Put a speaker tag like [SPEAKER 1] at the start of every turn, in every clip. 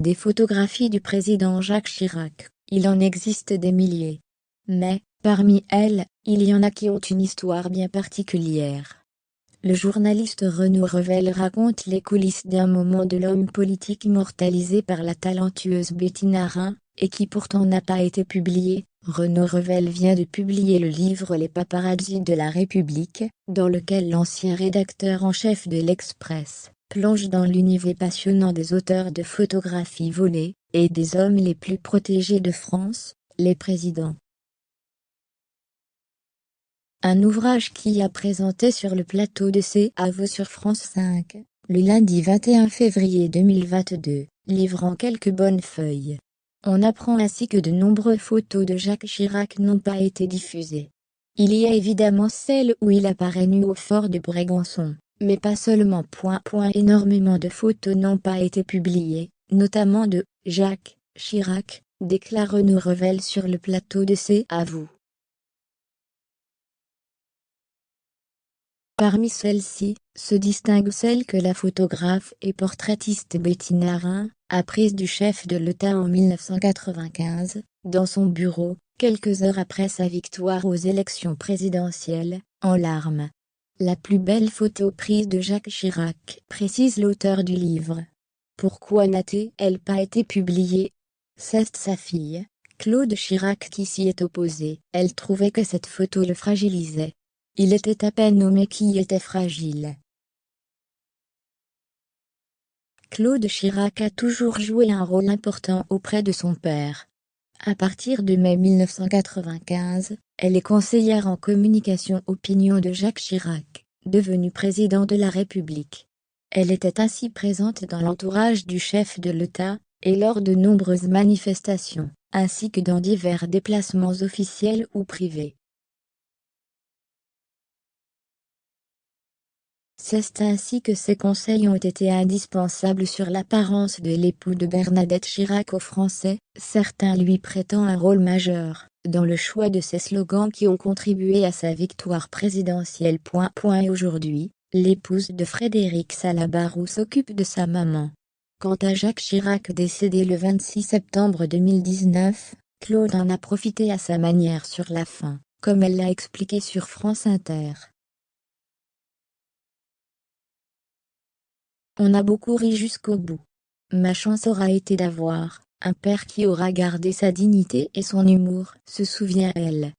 [SPEAKER 1] Des photographies du président Jacques Chirac, il en existe des milliers. Mais, parmi elles, il y en a qui ont une histoire bien particulière. Le journaliste Renaud Revel raconte les coulisses d'un moment de l'homme politique immortalisé par la talentueuse Betty Narin, et qui pourtant n'a pas été publié. Renaud Revel vient de publier le livre Les paparazzis de la République, dans lequel l'ancien rédacteur en chef de l'Express plonge dans l'univers passionnant des auteurs de photographies volées, et des hommes les plus protégés de France, les présidents. Un ouvrage qui a présenté sur le plateau de C'est à vous sur France 5, le lundi 21 février 2022, livrant quelques bonnes feuilles. On apprend ainsi que de nombreuses photos de Jacques Chirac n'ont pas été diffusées. Il y a évidemment celle où il apparaît nu au fort de Brégançon, mais pas seulement. Énormément de photos n'ont pas été publiées, notamment de Jacques Chirac, déclare Renaud Revel sur le plateau de C'est à vous. Parmi celles-ci, se distingue celle que la photographe et portraitiste Betty Narin a prise du chef de l'État en 1995, dans son bureau, quelques heures après sa victoire aux élections présidentielles, en larmes. La plus belle photo prise de Jacques Chirac, précise l'auteur du livre. Pourquoi n'a-t-elle pas été publiée? C'est sa fille, Claude Chirac, qui s'y est opposée. Elle trouvait que cette photo le fragilisait. Il était à peine nommé qui était fragile. Claude Chirac a toujours joué un rôle important auprès de son père. À partir de mai 1995, elle est conseillère en communication opinion de Jacques Chirac, devenu président de la République. Elle était ainsi présente dans l'entourage du chef de l'État, et lors de nombreuses manifestations, ainsi que dans divers déplacements officiels ou privés. C'est ainsi que ses conseils ont été indispensables sur l'apparence de l'époux de Bernadette Chirac aux Français, certains lui prêtant un rôle majeur dans le choix de ses slogans qui ont contribué à sa victoire présidentielle. Et aujourd'hui, l'épouse de Frédéric Salabarou s'occupe de sa maman. Quant à Jacques Chirac, décédé le 26 septembre 2019, Claude en a profité à sa manière sur la fin, comme elle l'a expliqué sur France Inter. On a beaucoup ri jusqu'au bout. Ma chance aura été d'avoir un père qui aura gardé sa dignité et son humour, se souvient-elle.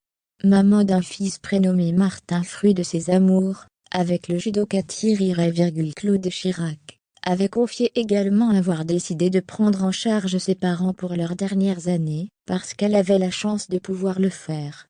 [SPEAKER 1] Maman d'un fils prénommé Martin, fruit de ses amours avec le judoka Thierry Ray, Claude Chirac avait confié également avoir décidé de prendre en charge ses parents pour leurs dernières années, parce qu'elle avait la chance de pouvoir le faire.